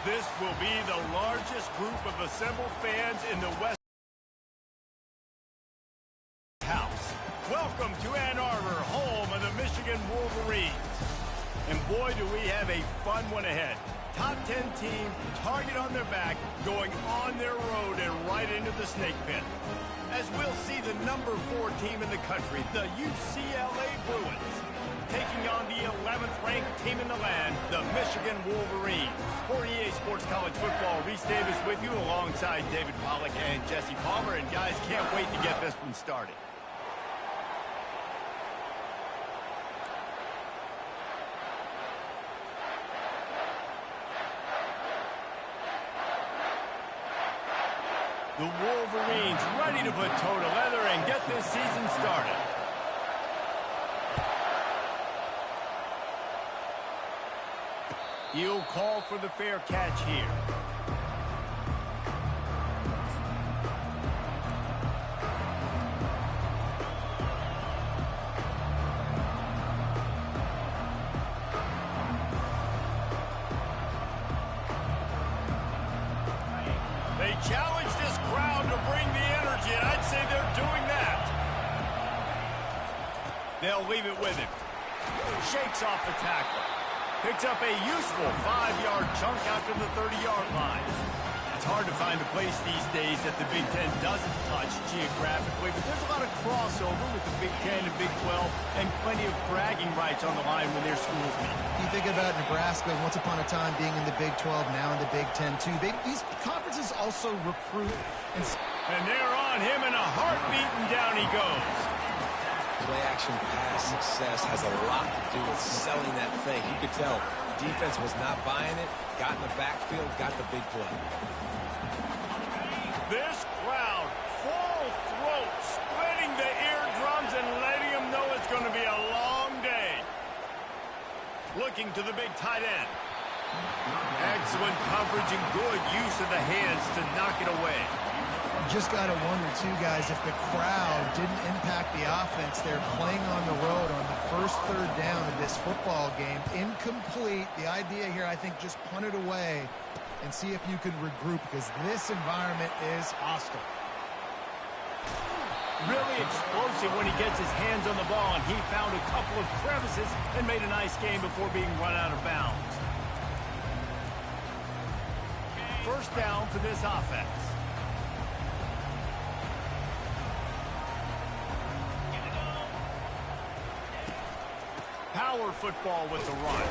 This will be the largest group of assembled fans in the West House. Welcome to Ann Arbor, home of the Michigan Wolverines. And boy, do we have a fun one ahead. Top 10 team, target on their back, going on their road and right into the snake pit. As we'll see the number 4 team in the country, the UCLA Bruins, taking on the 11th ranked team in the land, the Michigan Wolverines. For EA Sports College Football, Reese Davis with you alongside David Pollack and Jesse Palmer. And guys, can't wait to get this one started. The Wolverines ready to put toe to leather and get this season started. He'll call for the fair catch here. They challenge this crowd to bring the energy, and I'd say they're doing that. They'll leave it with him. Shakes off the tackle. Picks up a useful 5-yard chunk after the 30-yard line. It's hard to find a place these days that the Big Ten doesn't touch geographically, but there's a lot of crossover with the Big Ten and Big 12 and plenty of bragging rights on the line when their schools meet. You think about Nebraska once upon a time being in the Big 12, now in the Big 10 too. These conferences also recruit. And they're on him in a heartbeat, and down he goes. Play-action pass success has a lot to do with selling that thing. You could tell defense was not buying it, got in the backfield, got the big play. This crowd, full throat, splitting the eardrums and letting them know it's going to be a long day. Looking to the big tight end. Excellent coverage and good use of the hands to knock it away. Just got to wonder, too, guys, if the crowd didn't impact the offense. They're playing on the road on the first third down of this football game. Incomplete. The idea here, I think, just punt it away and see if you can regroup, because this environment is hostile. Really explosive when he gets his hands on the ball, and he found a couple of crevices and made a nice game before being run out of bounds. First down for this offense. Power football with the run.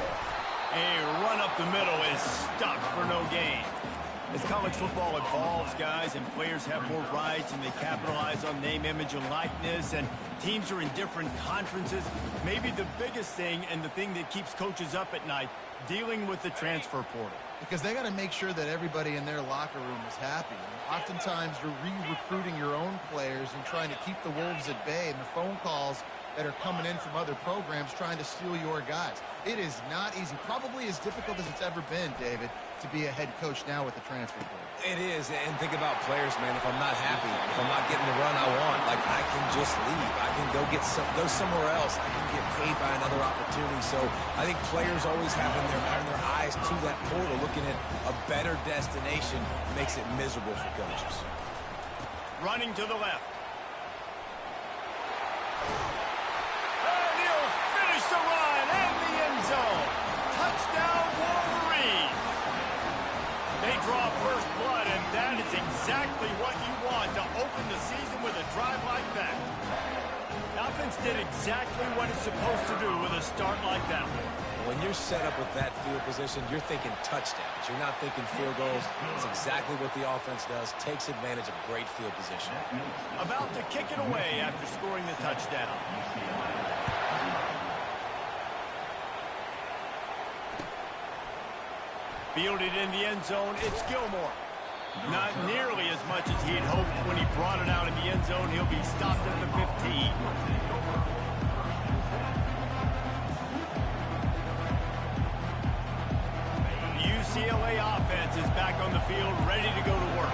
A run up the middle is stuck for no gain. As college football evolves, guys, and players have more rights and they capitalize on name, image, and likeness, and teams are in different conferences, maybe the biggest thing and the thing that keeps coaches up at night, dealing with the transfer portal. Because they got to make sure that everybody in their locker room is happy. And oftentimes you're re-recruiting your own players and trying to keep the Wolves at bay, and the phone calls that are coming in from other programs trying to steal your guys. It is not easy. Probably as difficult as it's ever been, David, to be a head coach now with the transfer portal. It is, and think about players, man. If I'm not happy, if I'm not getting the run I want, like, I can just leave. I can go somewhere else. I can get paid by another opportunity. So I think players always having their eyes to that portal, looking at a better destination, makes it miserable for coaches. Running to the left. And he'll finish the run and the end zone. Touchdown, Wolverines. They draw first blood, and that is exactly what you want to open the season with a drive like that. The offense did exactly what it's supposed to do with a start like that one. When you're set up with that field position, you're thinking touchdowns. You're not thinking field goals. It's exactly what the offense does. Takes advantage of great field position. About to kick it away after scoring the touchdown. Fielded in the end zone, it's Gilmore. Not nearly as much as he had hoped when he brought it out in the end zone. He'll be stopped at the 15. UCLA offense is back on the field, ready to go to work.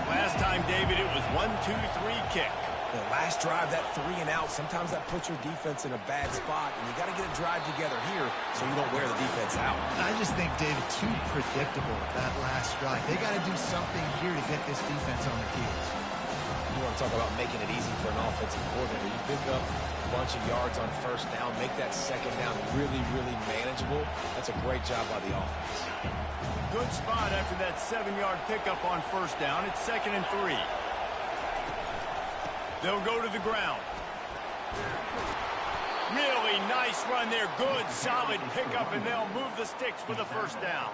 Last time, David, it was 1-2-3 kick. The last drive, that 3 and out, sometimes that puts your defense in a bad spot, and you got to get a drive together here so you don't wear the defense out. I just think, David, too predictable that last drive. They got to do something here to get this defense on their heels. You want to talk about making it easy for an offensive coordinator. You pick up a bunch of yards on first down, make that second down really, really manageable. That's a great job by the offense. Good spot after that 7-yard pickup on first down. It's 2nd and 3. They'll go to the ground. Really nice run there. Good, solid pickup, and they'll move the sticks for the first down.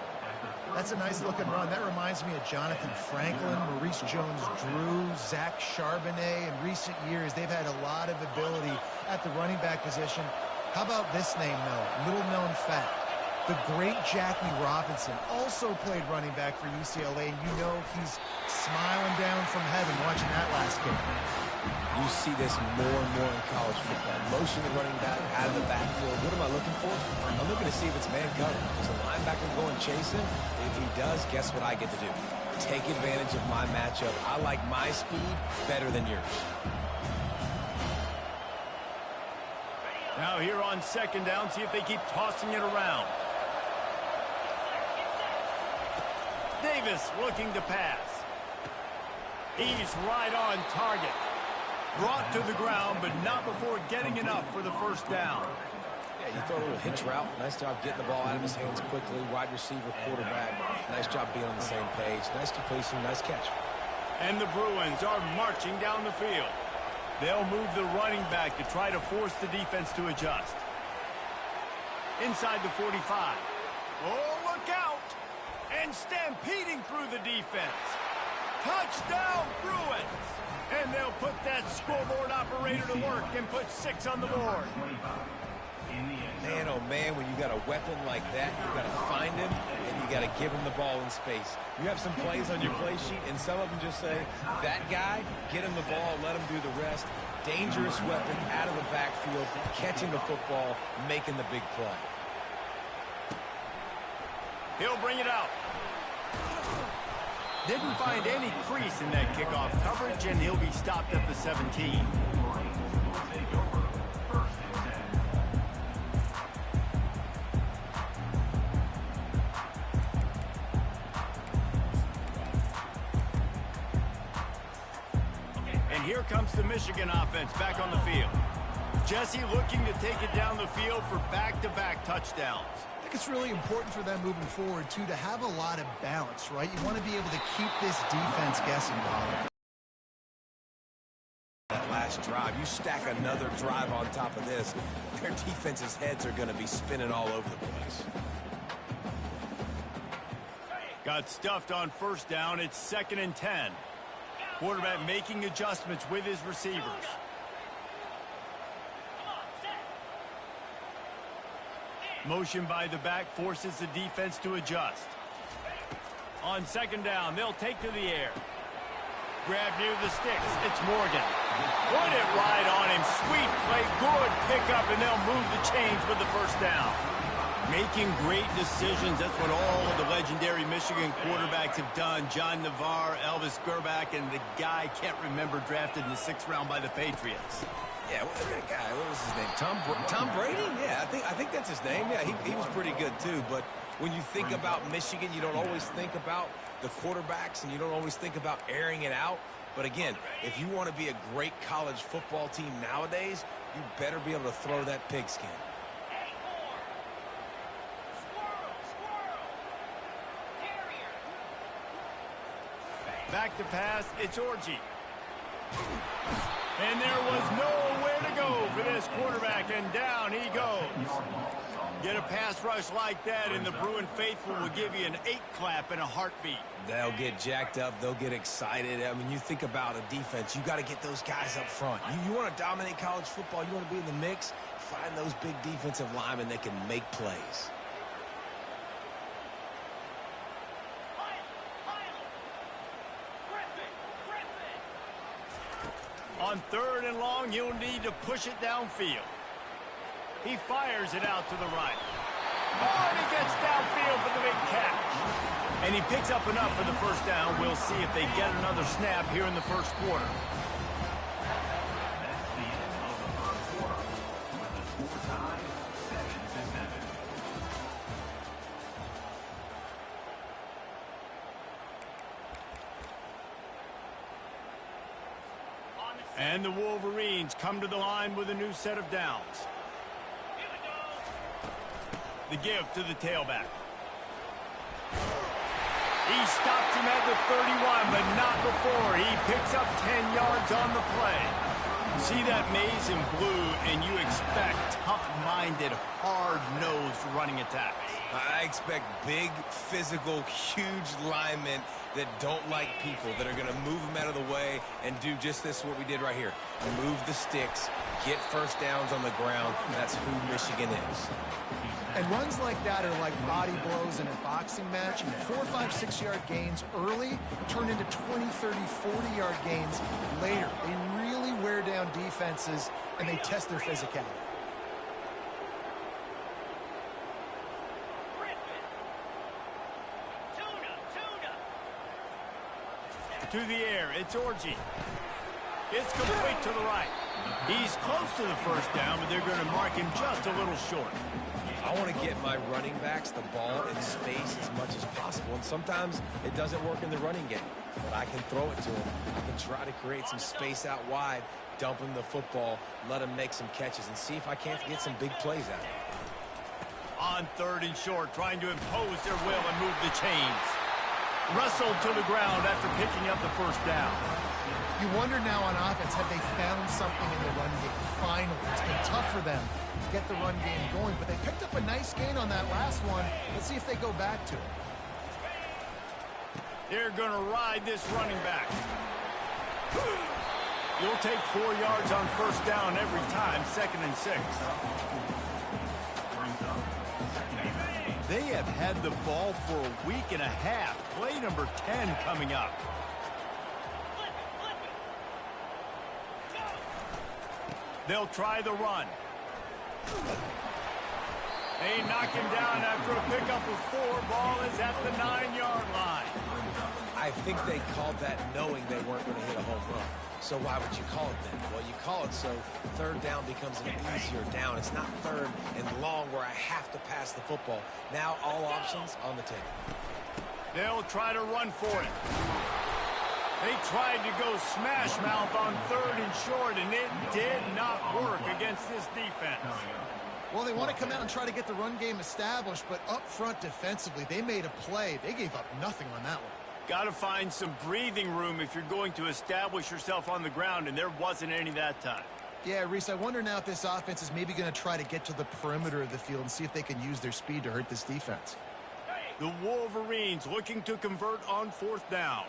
That's a nice-looking run. That reminds me of Jonathan Franklin, Maurice Jones-Drew, Zach Charbonnet. In recent years, they've had a lot of ability at the running back position. How about this name, though? Little-known fact. The great Jackie Robinson also played running back for UCLA, and you know he's smiling down from heaven watching that last game. You see this more and more in college football. Motion the running back out of the backfield. What am I looking for? I'm looking to see if it's man coverage. Does the linebacker go and chase him? If he does, guess what I get to do? Take advantage of my matchup. I like my speed better than yours. Now here on 2nd down, see if they keep tossing it around. Davis looking to pass. He's right on target. Brought to the ground, but not before getting enough for the first down. Yeah, you throw a little hitch route. Nice job getting the ball out of his hands quickly. Wide receiver, quarterback. Nice job being on the same page. Nice completion, nice catch. And the Bruins are marching down the field. They'll move the running back to try to force the defense to adjust. Inside the 45. Oh, look out! And stampeding through the defense. Touchdown, Bruins! And they'll put that scoreboard operator to work and put 6 on the board. Man, oh man, when you got a weapon like that, you got to find him and you got to give him the ball in space. You have some plays on your play sheet, and some of them just say, that guy, get him the ball, let him do the rest. Dangerous weapon out of the backfield, catching the football, making the big play. He'll bring it out. Didn't find any crease in that kickoff coverage, and he'll be stopped at the 17. And here comes the Michigan offense back on the field. Jesse looking to take it down the field for back-to-back touchdowns. It's really important for them moving forward, too, to have a lot of balance, right? You want to be able to keep this defense guessing, Bob. That last drive, you stack another drive on top of this, their defense's heads are going to be spinning all over the place. Got stuffed on first down. It's 2nd and 10. Quarterback making adjustments with his receivers. Motion by the back forces the defense to adjust. On 2nd down, they'll take to the air. Grab near the sticks. It's Morgan. Put it right on him. Sweet play. Good pickup, and they'll move the chains with the first down. Making great decisions. That's what all of the legendary Michigan quarterbacks have done. John Navarre, Elvis Gerbach, and the guy can't remember drafted in the 6th round by the Patriots. Yeah, that guy, what was his name? Tom Brady? Yeah, I think that's his name. Yeah, he was pretty good too. But when you think about Michigan, you don't always think about the quarterbacks, and you don't always think about airing it out. But again, if you want to be a great college football team nowadays, you better be able to throw that pigskin. Back to pass, it's Orji. And there was nowhere to go for this quarterback, and down he goes. Get a pass rush like that, and the Bruin faithful will give you an 8-clap in a heartbeat. They'll get jacked up. They'll get excited. I mean, you think about a defense. You got to get those guys up front. You want to dominate college football. You want to be in the mix. Find those big defensive linemen that can make plays. On 3rd and long, you'll need to push it downfield. He fires it out to the right. Oh, and he gets downfield for the big catch. And he picks up enough for the first down. We'll see if they get another snap here in the first quarter. And the Wolverines come to the line with a new set of downs. The give to the tailback. He stops him at the 31, but not before. He picks up 10 yards on the play. See that maze in blue, and you expect tough-minded, hard-nosed running attacks. I expect big, physical, huge linemen that don't like people, that are going to move them out of the way and do just this, what we did right here. Move the sticks, get first downs on the ground. That's who Michigan is. And runs like that are like body blows in a boxing match. 4, 5, 6-yard gains early turn into 20, 30, 40-yard gains later. They really wear down defenses, and they test their physicality. To the air, it's Orji. It's complete to the right. He's close to the first down, but they're going to mark him just a little short. I want to get my running backs the ball in space as much as possible, and sometimes it doesn't work in the running game, but I can throw it to them. I can try to create some space out wide, dump him the football, let him make some catches, and see if I can't get some big plays out of it. On 3rd and short, trying to impose their will and move the chains. Wrestled to the ground after picking up the first down. You wonder now on offense, have they found something in the run game? Finally, it's been tough for them to get the run game going, but they picked up a nice gain on that last one. Let's see if they go back to it. They're going to ride this running back. You'll take 4 yards on first down every time, 2nd and 6. They have had the ball for a week and a half. Play number 10 coming up. They'll try the run. They knock him down after a pickup of 4. Ball is at the 9-yard line. I think they called that knowing they weren't going to hit a home run. So why would you call it then? Well, you call it so 3rd down becomes an easier down. It's not 3rd and long where I have to pass the football. Now all options on the table. They'll try to run for it. They tried to go smash mouth on 3rd and short, and it did not work against this defense. Well, they want to come out and try to get the run game established, but up front defensively, they made a play. They gave up nothing on that one. Got to find some breathing room if you're going to establish yourself on the ground, and there wasn't any that time. Yeah, Reese, I wonder now if this offense is maybe going to try to get to the perimeter of the field and see if they can use their speed to hurt this defense. The Wolverines looking to convert on 4th down.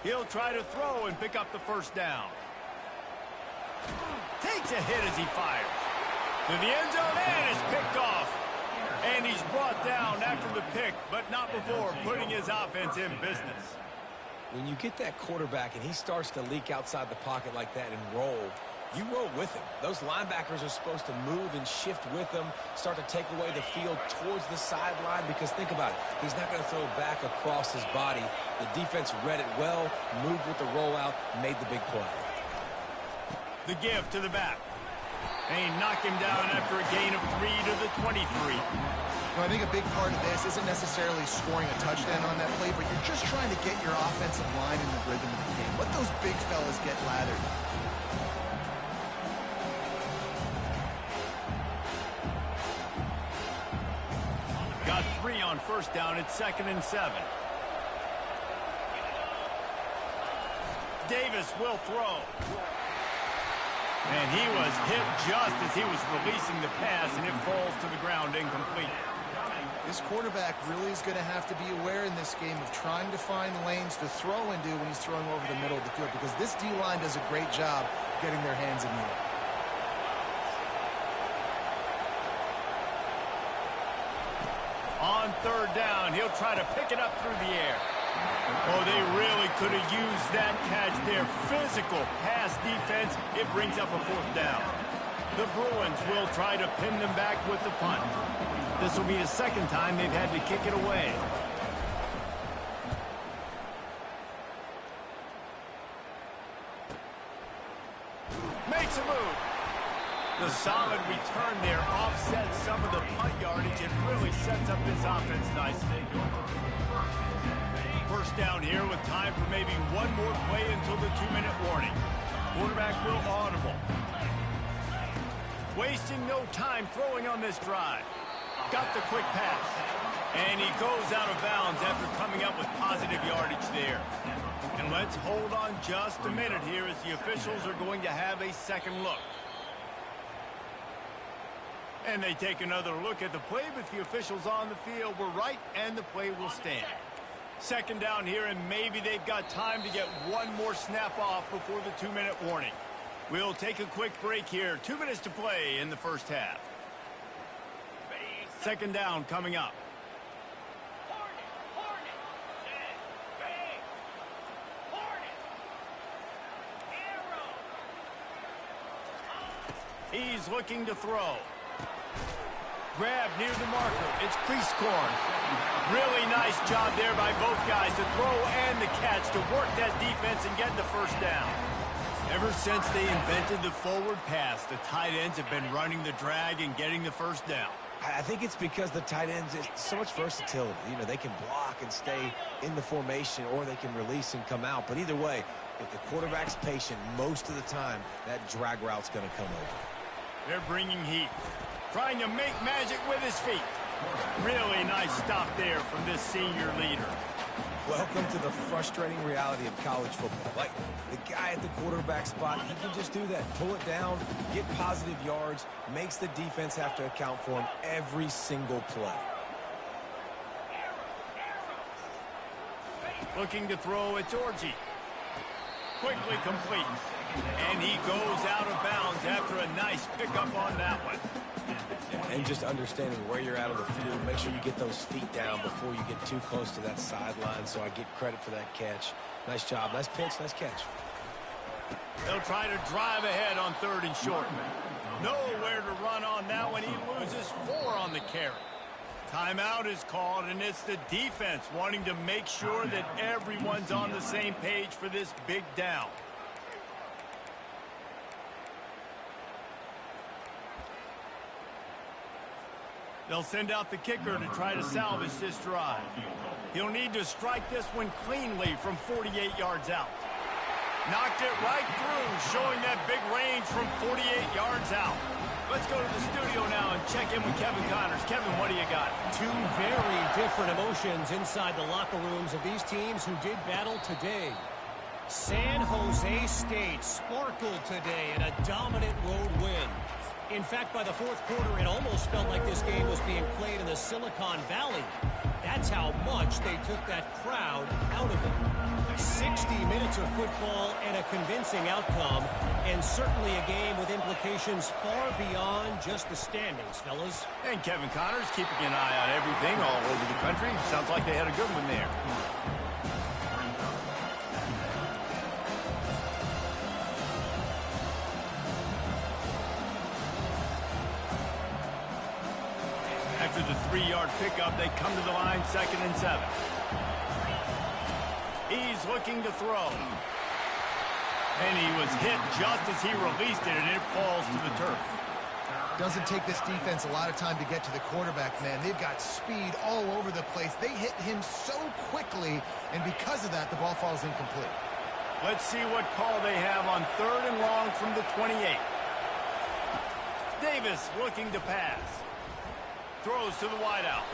He'll try to throw and pick up the first down. Takes a hit as he fires. To the end zone, and is picked off. And he's brought down after the pick, but not before putting his offense in business. When you get that quarterback and he starts to leak outside the pocket like that and roll, you roll with him. Those linebackers are supposed to move and shift with him, start to take away the field towards the sideline, because think about it. He's not going to throw back across his body. The defense read it well, moved with the rollout, made the big play. The give to the back. And he knocked him down after a gain of 3 to the 23. I think a big part of this isn't necessarily scoring a touchdown on that play, but you're just trying to get your offensive line in the rhythm of the game. Let those big fellas get lathered. Got 3 on first down. It's 2nd and 7. Davis will throw. And he was hit just as he was releasing the pass, and it falls to the ground incomplete. This quarterback really is going to have to be aware in this game of trying to find lanes to throw into when he's throwing over the middle of the field, because this D-line does a great job getting their hands in the air. On 3rd down, he'll try to pick it up through the air. Oh, they really could have used that catch there. Physical pass defense. It brings up a 4th down. The Bruins will try to pin them back with the punt. This will be the 2nd time they've had to kick it away. Makes a move. The solid return there offsets some of the punt yardage and really sets up this offense nicely. First down here with time for maybe one more play until the 2-minute warning. Quarterback will audible. Wasting no time throwing on this drive. Got the quick pass. And he goes out of bounds after coming up with positive yardage there. And let's hold on just a minute here as the officials are going to have a second look. And they take another look at the play, but the officials on the field were right, and the play will stand. Second down here, and maybe they've got time to get one more snap off before the 2-minute warning. We'll take a quick break here. 2 minutes to play in the first half. Second down coming up. He's looking to throw. Grab near the marker. It's crease corn. Really nice job there by both guys to throw and the catch to work that defense and get the first down. Ever since they invented the forward pass, the tight ends have been running the drag and getting the first down. I think it's because the tight ends is so much versatility. You know, they can block and stay in the formation, or they can release and come out. But either way, if the quarterback's patient, most of the time, that drag route's going to come over. They're bringing heat. Trying to make magic with his feet. Really nice stop there from this senior leader. Welcome to the frustrating reality of college football. Like, the guy at the quarterback spot, he can just do that. Pull it down, get positive yards, makes the defense have to account for him every single play. Looking to throw, it's Orji. Quickly complete. And he goes out of bounds after a nice pickup on that one. And just understanding where you're at on the field, make sure you get those feet down before you get too close to that sideline, so I get credit for that catch. Nice job. Nice pitch. Nice catch. They'll try to drive ahead on 3rd and short. Nowhere to run on that one. He loses 4 on the carry. Timeout is called, and it's the defense wanting to make sure that everyone's on the same page for this big down. They'll send out the kicker to try to salvage this drive. He'll need to strike this one cleanly from 48 yards out. Knocked it right through, showing that big range from 48 yards out. Let's go to the studio now and check in with Kevin Connors. Kevin, what do you got? Two very different emotions inside the locker rooms of these teams who did battle today. San Jose State sparkled today in a dominant road win. In fact, by the 4th quarter, it almost felt like this game was being played in the Silicon Valley. That's how much they took that crowd out of it. 60 minutes of football and a convincing outcome, and certainly a game with implications far beyond just the standings, fellas. And Kevin Connors keeping an eye on everything all over the country. Sounds like they had a good one there. After the 3-yard pickup, they come to the line, 2nd and 7. He's looking to throw. And he was hit just as he released it, and it falls to the turf. Doesn't take this defense a lot of time to get to the quarterback, man. They've got speed all over the place. They hit him so quickly, and because of that, the ball falls incomplete. Let's see what call they have on 3rd and long from the 28. Davis looking to pass. Throws to the wideout.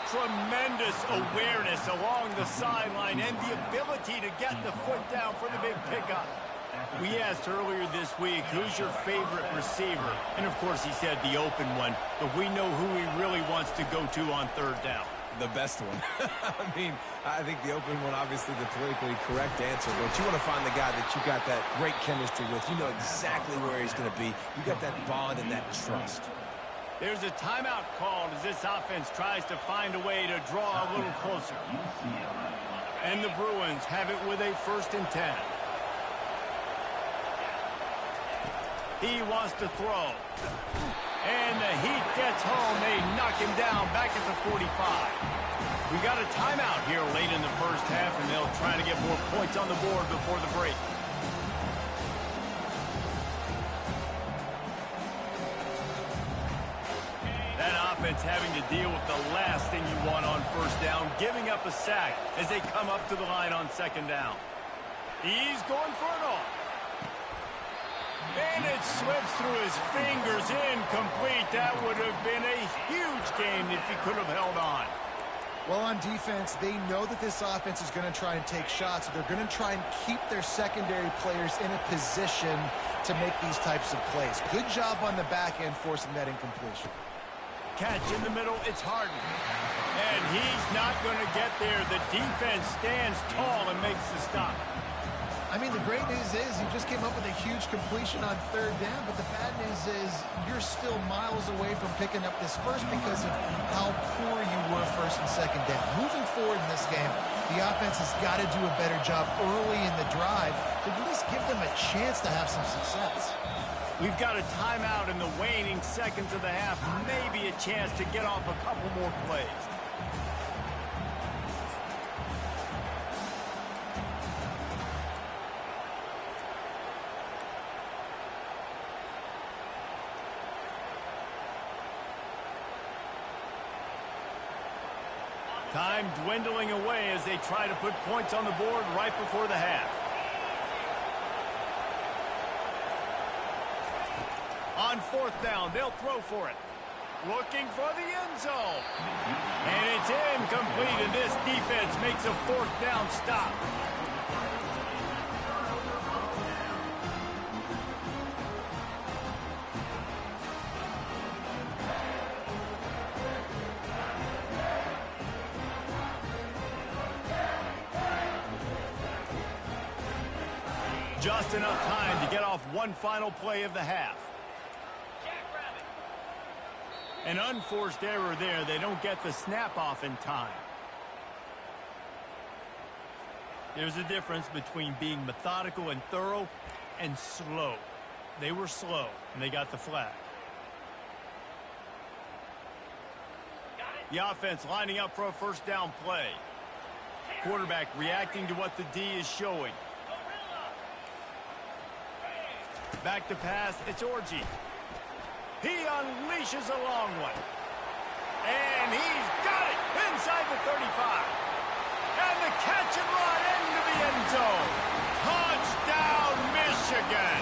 Tremendous awareness along the sideline and the ability to get the foot down for the big pickup. We asked earlier this week, who's your favorite receiver? And, of course, he said the open one, but we know who he really wants to go to on 3rd down. The best one. I mean, I think the open one, obviously the politically correct answer, but you want to find the guy that you got that great chemistry with. You know exactly where he's going to be. You got that bond and that trust. There's a timeout called as this offense tries to find a way to draw a little closer. And the Bruins have it with a 1st and 10. He wants to throw. And the heat gets home. They knock him down back at the 45. We got a timeout here late in the first half, and they'll try to get more points on the board before the break. offense having to deal with the last thing you want on first down, giving up a sack as they come up to the line on second down. He's going for it all. And it slips through his fingers, incomplete. That would have been a huge gain if he could have held on. Well, on defense, they know that this offense is going to try and take shots. They're going to try and keep their secondary players in a position to make these types of plays. Good job on the back end forcing that incompletion. Catch in the middle, it's Harden. And he's not going to get there. The defense stands tall and makes the stop. I mean, the great news is you just came up with a huge completion on third down, but the bad news is you're still miles away from picking up this first because of how poor you were first and second down. Moving forward in this game, the offense has got to do a better job early in the drive to at least give them a chance to have some success. We've got a timeout in the waning seconds of the half, maybe a chance to get off a couple more plays. Time dwindling away as they try to put points on the board right before the half. On fourth down, they'll throw for it. Looking for the end zone. And it's incomplete, and this defense makes a fourth down stop. Just enough time to get off one final play of the half. An unforced error there. They don't get the snap off in time. There's a difference between being methodical and thorough and slow. They were slow, and they got the flag. The offense lining up for a first down play. Quarterback reacting to what the D is showing. Back to pass, it's Orji. He unleashes a long one. And he's got it inside the 35. And the catch and run into the end zone. Touchdown, Michigan.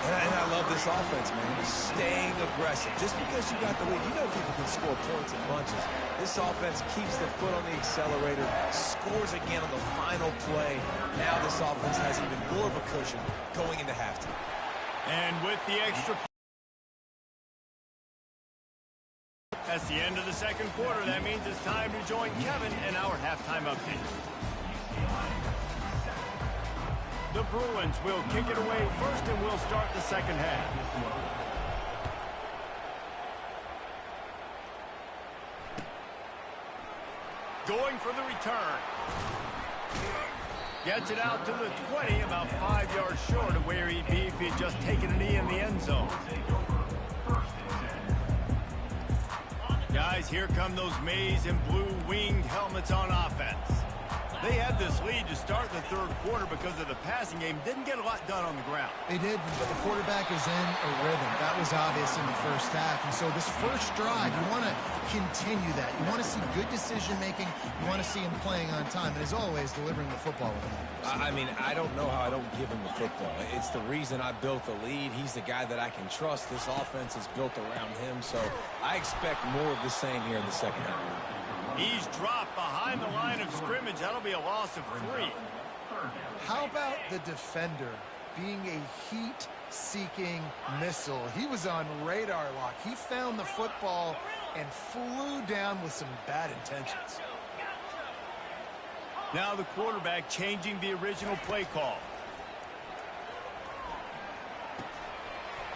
And I love this offense, man. Staying aggressive. Just because you got the lead, you know people can score points in bunches. This offense keeps the foot on the accelerator, scores again on the final play. Now this offense has even more of a cushion going into halftime. And with the extra... That's the end of the second quarter. That means it's time to join Kevin in our halftime update. The Bruins will kick it away first, and we'll start the second half. Going for the return. Gets it out to the 20, about 5 yards short of where he'd be if he had just taken a knee in the end zone. Guys, here come those maize and blue winged helmets on offense. They had this lead to start the third quarter because of the passing game. Didn't get a lot done on the ground. They did, but the quarterback is in a rhythm. That was obvious in the first half. And so this first drive, you want to continue that. You want to see good decision-making. You want to see him playing on time. And as always, delivering the football with him. I mean, I don't know how I don't give him the football. It's the reason I built the lead. He's the guy that I can trust. This offense is built around him. So I expect more of the same here in the second half. He's dropped behind the line of scrimmage. That'll be a loss of 3. How about the defender being a heat-seeking missile? He was on radar lock. He found the football and flew down with some bad intentions. Now the quarterback changing the original play call.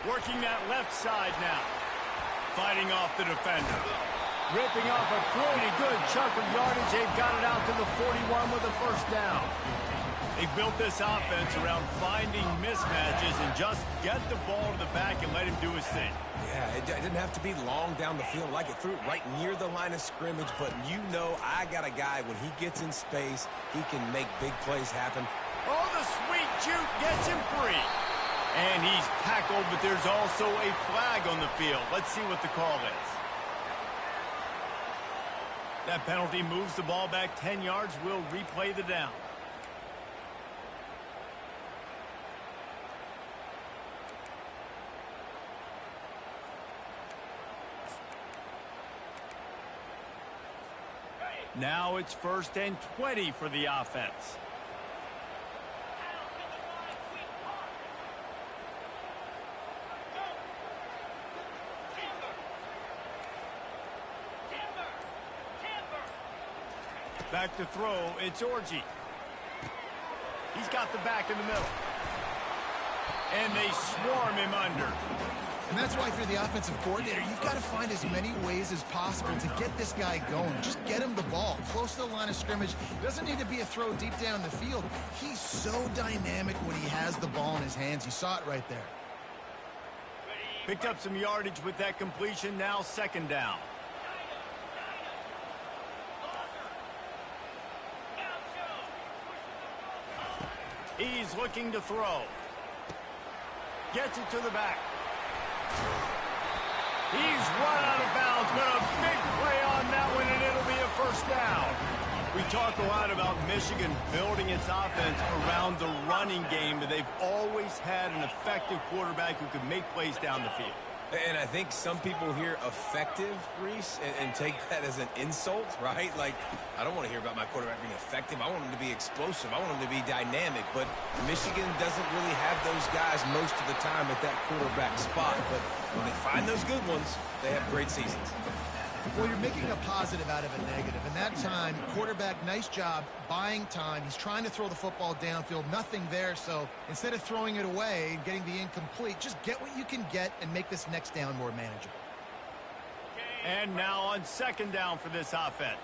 Working that left side now. Fighting off the defender. Ripping off a pretty good chunk of yardage. They've got it out to the 41 with a first down. They built this offense around finding mismatches and just get the ball to the back and let him do his thing. Yeah, it didn't have to be long down the field. Like it threw it right near the line of scrimmage, but you know I got a guy, when he gets in space, he can make big plays happen. Oh, the sweet juke gets him free. And he's tackled, but there's also a flag on the field. Let's see what the call is. That penalty moves the ball back 10 yards. We'll replay the down. Now it's 1st and 20 for the offense. Back to throw, it's Orji. He's got the back in the middle. And they swarm him under. And that's why if you're the offensive coordinator, you've got to find as many ways as possible to get this guy going. Just get him the ball close to the line of scrimmage. Doesn't need to be a throw deep down the field. He's so dynamic when he has the ball in his hands. You saw it right there. Picked up some yardage with that completion. Now 2nd down. He's looking to throw. Gets it to the back. He's run out of bounds, but a big play on that one, and it'll be a 1st down. We talk a lot about Michigan building its offense around the running game, but they've always had an effective quarterback who could make plays down the field. And I think some people hear effective, Reese, and take that as an insult, right? Like, I don't want to hear about my quarterback being effective. I want him to be explosive. I want him to be dynamic. But Michigan doesn't really have those guys most of the time at that quarterback spot. But when they find those good ones, they have great seasons. Well, you're making a positive out of a negative. And that time, quarterback, nice job buying time. He's trying to throw the football downfield. Nothing there. So instead of throwing it away and getting the incomplete, just get what you can get and make this next down more manageable. And now on 2nd down for this offense.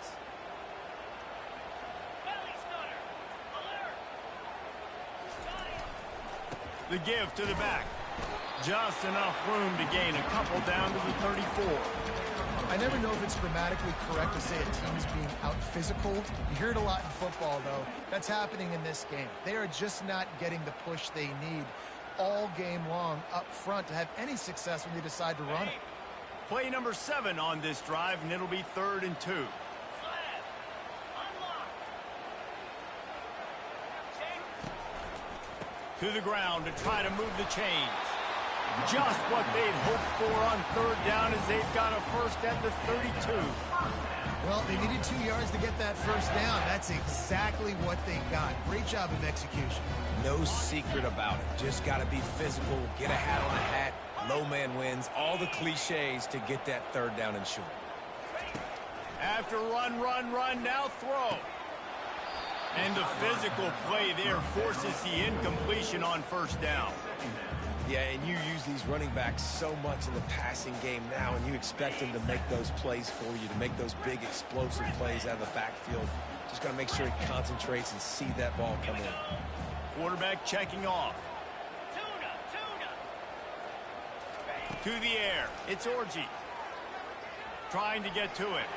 The give to the back. Just enough room to gain a couple down to the 34. I never know if it's grammatically correct to say a team is being out-physical. You hear it a lot in football, though. That's happening in this game. They are just not getting the push they need all game long up front to have any success when they decide to run it. Play number 7 on this drive, and it'll be 3rd and 2. To the ground to try to move the chains. Just what they'd hoped for on 3rd down as they've got a 1st at the 32. Well, they needed 2 yards to get that 1st down. That's exactly what they got. Great job of execution. No secret about it. Just got to be physical, get a hat on a hat, low man wins, all the cliches to get that 3rd down and short. After run, now throw. And the physical play there forces the incompletion on 1st down. Yeah, and you use these running backs so much in the passing game now, and you expect them to make those plays for you, to make those big explosive plays out of the backfield. Just got to make sure he concentrates and see that ball come in. Quarterback checking off. To the air. It's Orji. Trying to get to it.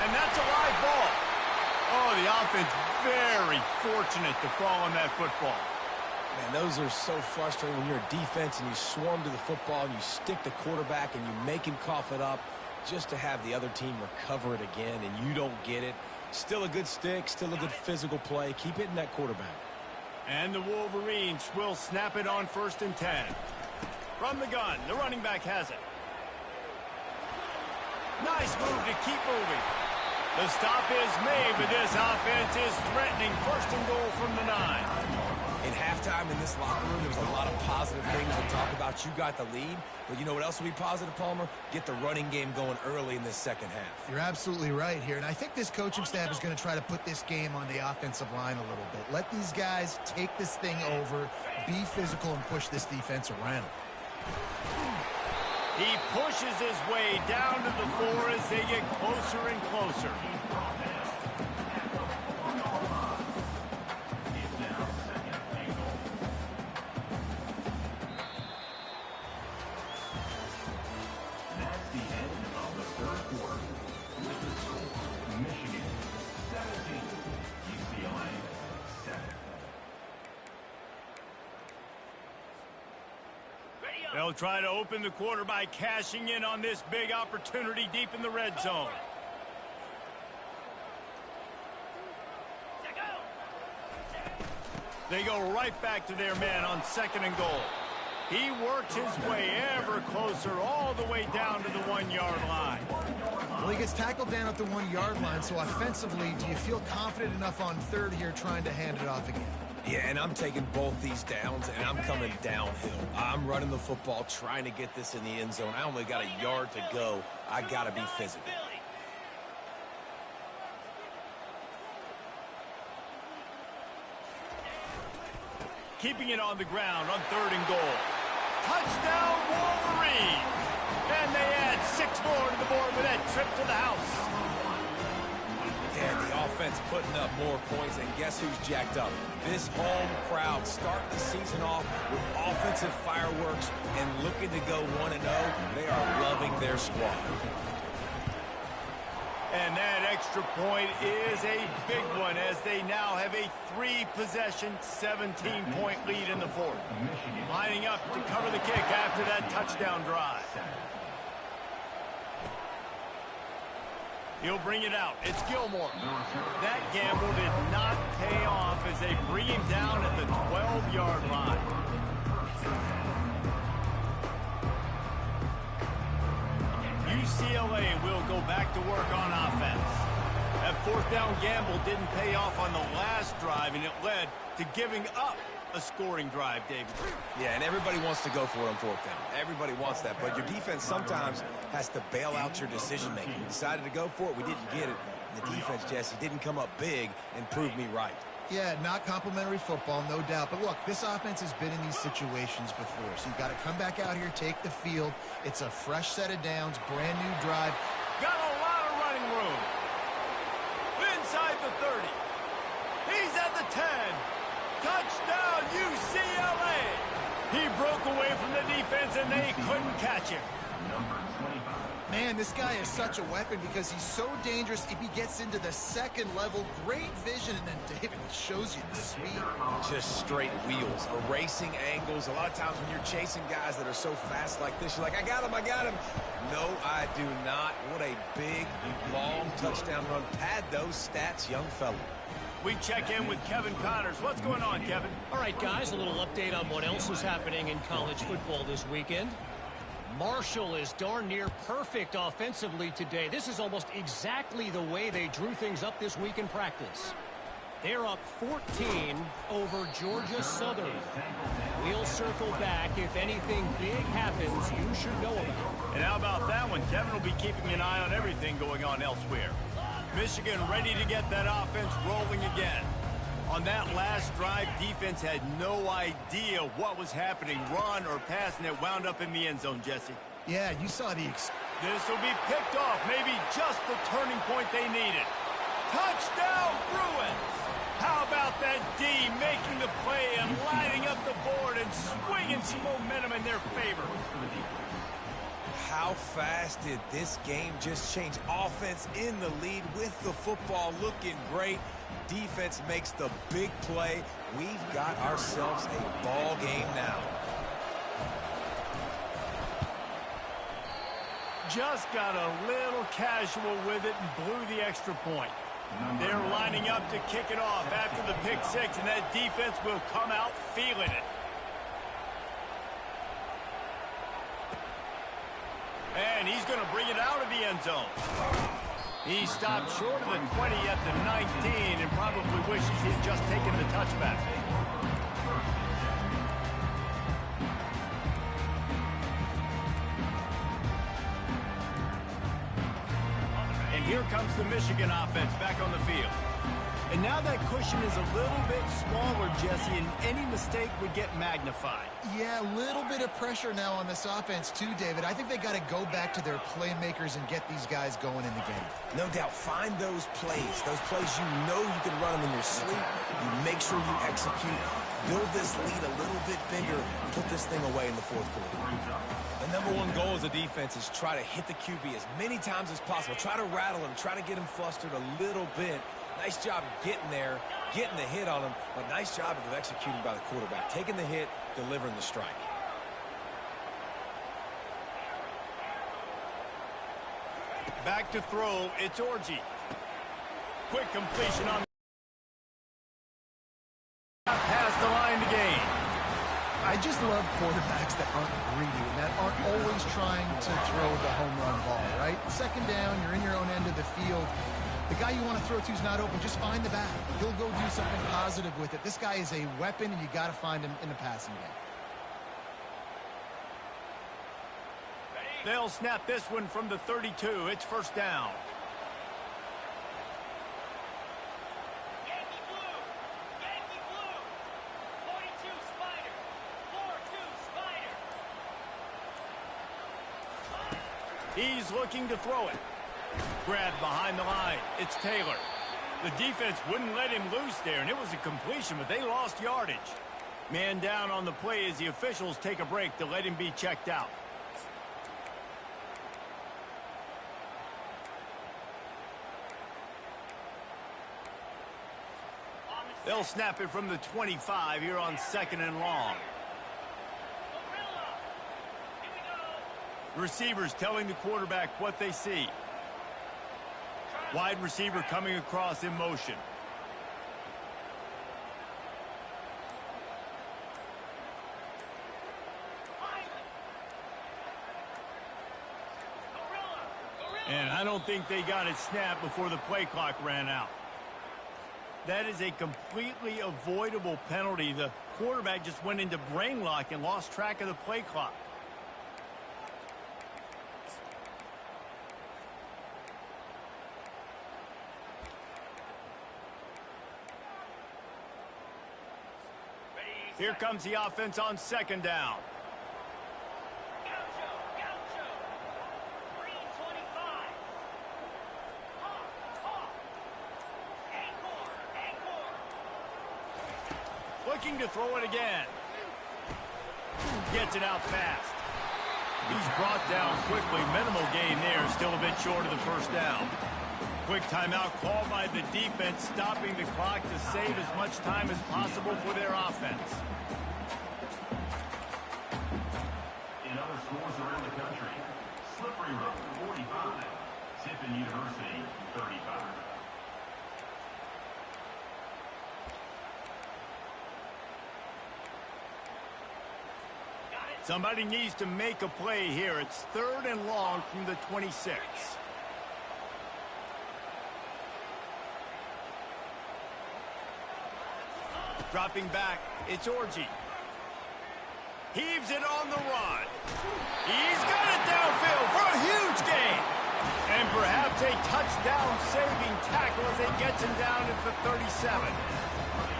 And that's a live ball. Oh, the offense very fortunate to fall on that football. Man, those are so frustrating when you're a defense and you swarm to the football and you stick the quarterback and you make him cough it up just to have the other team recover it again and you don't get it. Still a good stick, still a good physical play. Keep hitting that quarterback. And the Wolverines will snap it on 1st and 10. From the gun, the running back has it. Nice move to keep moving. The stop is made, but this offense is threatening 1st and goal from the 9. In halftime in this locker room, there's a lot of positive things to talk about. You got the lead, but you know what else will be positive, Palmer? Get the running game going early in this 2nd half. You're absolutely right here, and I think this coaching staff is going to try to put this game on the offensive line a little bit. Let these guys take this thing over, be physical, and push this defense around. He pushes his way down to the floor as they get closer and closer. They'll try to open the quarter by cashing in on this big opportunity deep in the red zone. They go right back to their man on 2nd and goal. He works his way ever closer all the way down to the 1-yard line. Well, he gets tackled down at the 1-yard line, so offensively, do you feel confident enough on 3rd here trying to hand it off again? Yeah, and I'm taking both these downs, and I'm coming downhill. I'm running the football, trying to get this in the end zone. I only got a yard to go. I got to be physical. Keeping it on the ground on 3rd and goal. Touchdown, Wolverines! And they add 6 more to the board with that trip to the house. Yeah, the offense putting up more points, and guess who's jacked up? This home crowd starting the season off with offensive fireworks and looking to go 1-0. They are loving their squad. And that extra point is a big one as they now have a 3-possession, 17-point lead in the 4th. Lining up to cover the kick after that touchdown drive. He'll bring it out. It's Gilmore. That gamble did not pay off as they bring him down at the 12-yard line. UCLA will go back to work on offense. That 4th down gamble didn't pay off on the last drive, and it led to giving up a scoring drive, David. Yeah, and everybody wants to go for it on 4th down. Everybody wants that, but your defense sometimes has to bail out your decision-making. We decided to go for it. We didn't get it. And the defense, Jesse, didn't come up big and prove me right. Yeah, not complimentary football, no doubt. But look, this offense has been in these situations before. So you've got to come back out here, take the field. It's a fresh set of downs, brand new drive. Got a lot of running room. Inside the 30. He's at the 10. Touchdown, UCLA. He broke away from the defense, and they couldn't catch him. Man, this guy is such a weapon because he's so dangerous if he gets into the 2nd level. Great vision, and then David shows you the speed. Just straight wheels, erasing angles. A lot of times when you're chasing guys that are so fast like this, you're like, I got him, I got him. No, I do not. What a big, long touchdown run. Pad those stats, young fella. We check in with Kevin Connors. What's going on, Kevin? All right, guys, a little update on what else is happening in college football this weekend. Marshall is darn near perfect offensively today. This is almost exactly the way they drew things up this week in practice. They're up 14 over Georgia Southern. We'll circle back. If anything big happens, you should know about. And how about that one? Kevin will be keeping an eye on everything going on elsewhere. Michigan ready to get that offense rolling again. On that last drive, defense had no idea what was happening, run or pass, and it wound up in the end zone, Jesse. Yeah, you saw the... This will be picked off, maybe just the turning point they needed. Touchdown, Bruins! How about that D making the play and lighting up the board and swinging some momentum in their favor? How fast did this game just change? Offense in the lead with the football looking great. Defense makes the big play. We've got ourselves a ball game now. Just got a little casual with it and blew the extra point. They're lining up to kick it off after the pick 6, and that defense will come out feeling it. And he's going to bring it out of the end zone. He stopped short of the 20 at the 19 and probably wishes he had just taken the touchback. And here comes the Michigan offense back on the field. And now that cushion is a little bit smaller, Jesse, and any mistake would get magnified. Yeah, a little bit of pressure now on this offense too, David. I think they got to go back to their playmakers and get these guys going in the game. No doubt, find those plays you know you can run them in your sleep. You make sure you execute. Build this lead a little bit bigger. Put this thing away in the 4th quarter. The #1 goal as a defense is try to hit the QB as many times as possible. Try to rattle him. Try to get him flustered a little bit. Nice job getting there, getting the hit on him, but nice job of executing by the quarterback. Taking the hit, delivering the strike. Back to throw, it's Orji. Quick completion on past the line to gain. I just love quarterbacks that aren't greedy and that aren't always trying to throw the home run ball, right? Second down, you're in your own end of the field. The guy you want to throw to is not open. Just find the back. He'll go do something positive with it. This guy is a weapon, and you got to find him in the passing game. They'll snap this one from the 32. It's first down. Yankee blue. Yankee blue. 42 Spider. 4-2 Spider. He's looking to throw it. Grabbed behind the line. It's Taylor. The defense wouldn't let him loose there, and it was a completion, but they lost yardage. Man down on the play as the officials take a break to let him be checked out. They'll snap it from the 25 here on 2nd and long. Receivers telling the quarterback what they see. Wide receiver coming across in motion. And I don't think they got it snapped before the play clock ran out. That is a completely avoidable penalty. The quarterback just went into brain lock and lost track of the play clock. Here comes the offense on 2nd down. Gaucho. Green 25. Anchor. Looking to throw it again. Gets it out fast. He's brought down quickly. Minimal gain there. Still a bit short of the first down. Quick timeout called by the defense, stopping the clock to save as much time as possible for their offense. In other schools around the country, Slippery Road, 45. Tiffin University, 35. Somebody needs to make a play here. It's 3rd and long from the 26. Dropping back, it's Orji. Heaves it on the run. He's got it downfield for a huge gain. And perhaps a touchdown-saving tackle as he gets him down at the 37.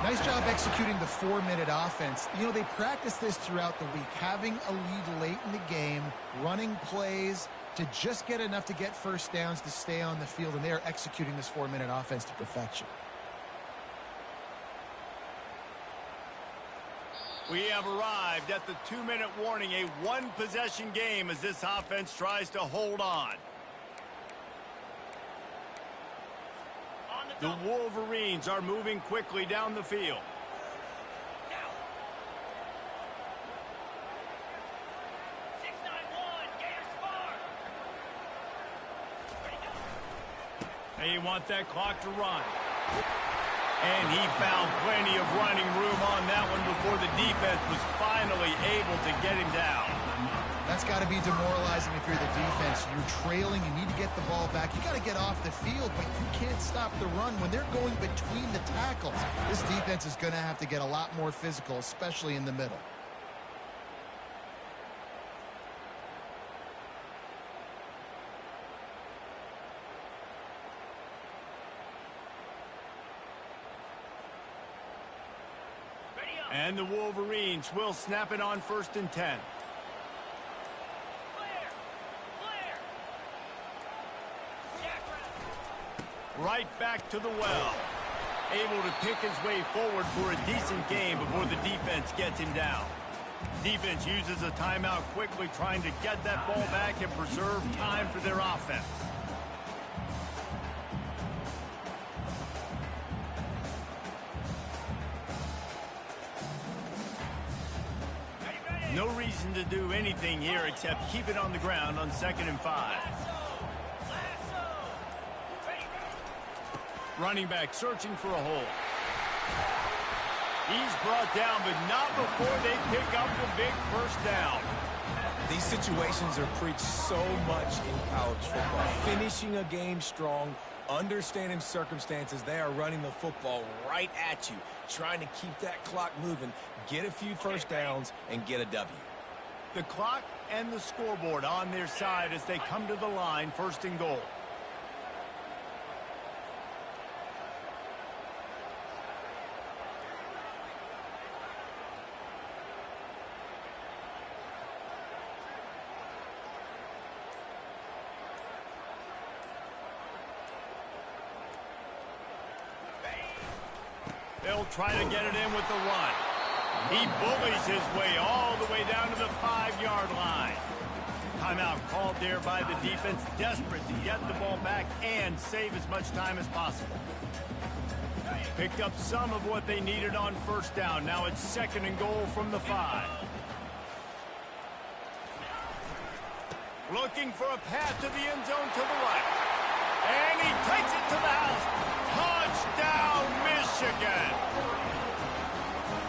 Nice job executing the 4-minute offense. You know, they practice this throughout the week, having a lead late in the game, running plays to just get enough to get first downs to stay on the field, and they are executing this 4-minute offense to perfection. We have arrived at the 2-minute warning, a one-possession game as this offense tries to hold on. The Wolverines are moving quickly down the field. They want that clock to run. And he found plenty of running room on that one before the defense was finally able to get him down. That's got to be demoralizing if you're the defense. You're trailing, you need to get the ball back. You got to get off the field, but you can't stop the run when they're going between the tackles. This defense is going to have to get a lot more physical, especially in the middle. And the Wolverines will snap it on 1st and 10. Right back to the well. Able to pick his way forward for a decent game before the defense gets him down. Defense uses a timeout quickly, trying to get that ball back and preserve time for their offense. No reason to do anything here except keep it on the ground on 2nd and 5. Running back searching for a hole. He's brought down, but not before they pick up the big first down. These situations are preached so much in college football. Finishing a game strong, understanding circumstances. They are running the football right at you, trying to keep that clock moving, get a few first downs, and get a W. The clock and the scoreboard on their side as they come to the line, first and goal. They'll try to get it in with the run. He bullies his way all the way down to the 5-yard line. Timeout called there by the defense, desperate to get the ball back and save as much time as possible. Picked up some of what they needed on first down. Now it's second and goal from the 5. Looking for a path to the end zone to the right. And he takes it to the house. Touchdown, Michigan!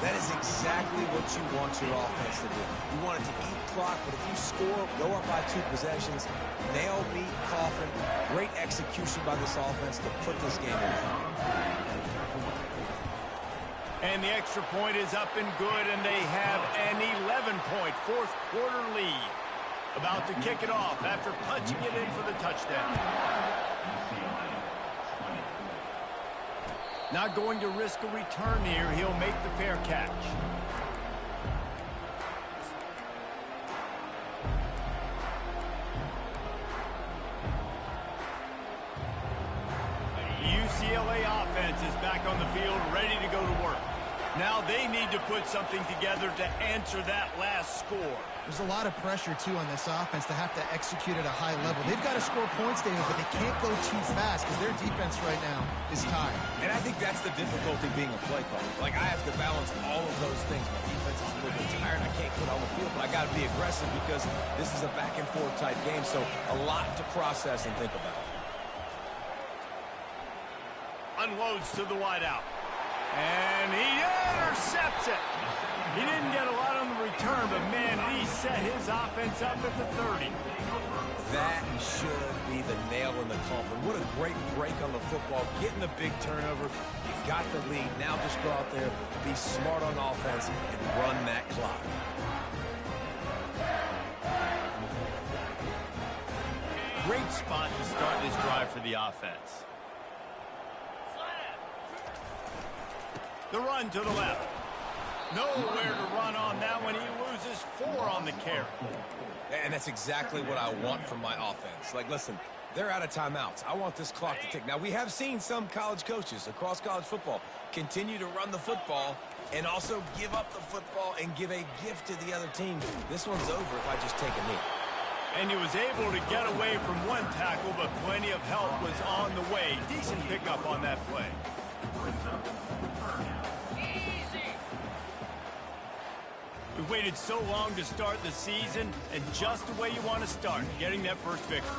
That is exactly what you want your offense to do. You want it to eat clock, but if you score, go up by 2 possessions, nail, beat, coffin. Great execution by this offense to put this game away. And the extra point is up and good, and they have an 11-point fourth-quarter lead. About to kick it off after punching it in for the touchdown. Not going to risk a return here. He'll make the fair catch. The UCLA offense is back on the field, ready to go to work. Now they need to put something together to answer that last score. There's a lot of pressure, too, on this offense to have to execute at a high level. They've got to score points, David, but they can't go too fast because their defense right now is tired. And I think that's the difficulty being a play caller. Like, I have to balance all of those things. My defense is a little bit tired. I can't put on the field, but I got to be aggressive because this is a back-and-forth type game, so a lot to process and think about. Unloads to the wideout. And he intercepts it. He didn't get a lot on the return, but, man, he set his offense up at the 30. That should be the nail in the coffin. What a great break on the football. Getting the big turnover. You got the lead. Now just go out there, be smart on offense, and run that clock. Great spot to start this drive for the offense. The run to the left. Nowhere to run on that one. He loses 4 on the carry. And that's exactly what I want from my offense. Like, listen, they're out of timeouts. I want this clock to tick. Now, we have seen some college coaches across college football continue to run the football and also give up the football and give a gift to the other team. This one's over if I just take a knee. And he was able to get away from one tackle, but plenty of help was on the way. Decent pickup on that play. We waited so long to start the season, and just the way you want to start, getting that first victory.